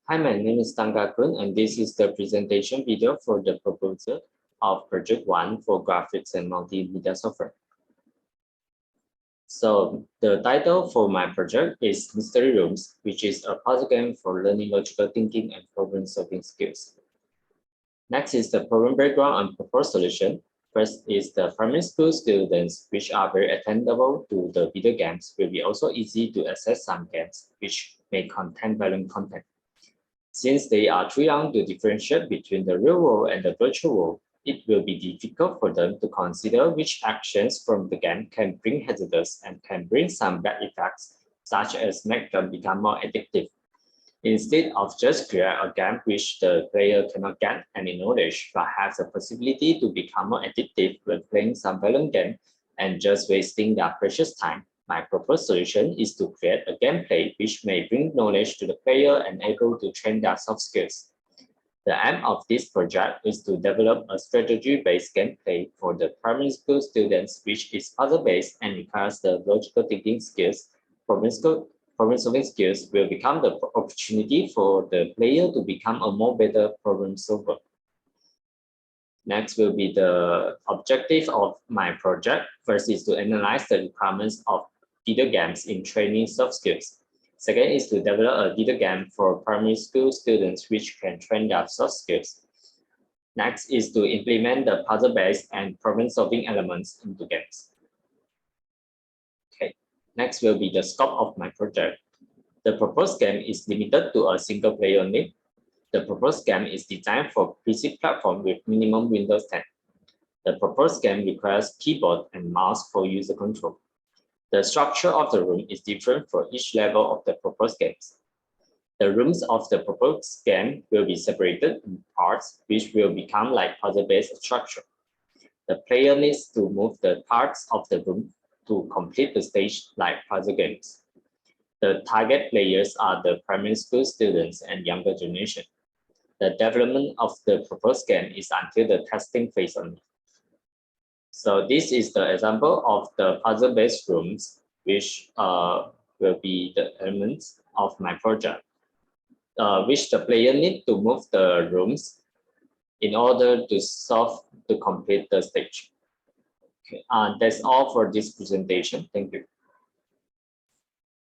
Hi, my name is Tangakun, and this is the presentation video for the proposal of Project 1 for graphics and multimedia software. So the title for my project is Mystery Rooms, which is a puzzle game for learning logical thinking and problem-solving skills. Next is the problem background and proposed solution. First is the primary school students, which are very attainable to the video games, will be also easy to access some games, which may contain violent content. Since they are too young to differentiate between the real world and the virtual world, it will be difficult for them to consider which actions from the game can bring hazardous and can bring some bad effects, such as make them become more addictive. Instead of just create a game which the player cannot get any knowledge, but has the possibility to become more addictive when playing some violent game and just wasting their precious time, my proposed solution is to create a gameplay which may bring knowledge to the player and able to train their soft skills. The aim of this project is to develop a strategy-based gameplay for the primary school students, which is puzzle-based and requires the logical thinking skills. Problem-solving skills will become the opportunity for the player to become a more better problem solver. Next will be the objective of my project. First is to analyze the requirements of video games in training soft skills. Second is to develop a video game for primary school students which can train their soft skills. Next is to implement the puzzle-based and problem-solving elements into games. Okay. Next will be the scope of my project. The proposed game is limited to a single player only. The proposed game is designed for PC platform with minimum Windows 10. The proposed game requires keyboard and mouse for user control. The structure of the room is different for each level of the proposed games. The rooms of the proposed game will be separated in parts, which will become like puzzle-based structure. The player needs to move the parts of the room to complete the stage like puzzle games. The target players are the primary school students and younger generation. The development of the proposed game is until the testing phase only. So this is the example of the puzzle-based rooms, which will be the elements of my project, which the player need to move the rooms in order to complete the stage. Okay, that's all for this presentation. Thank you.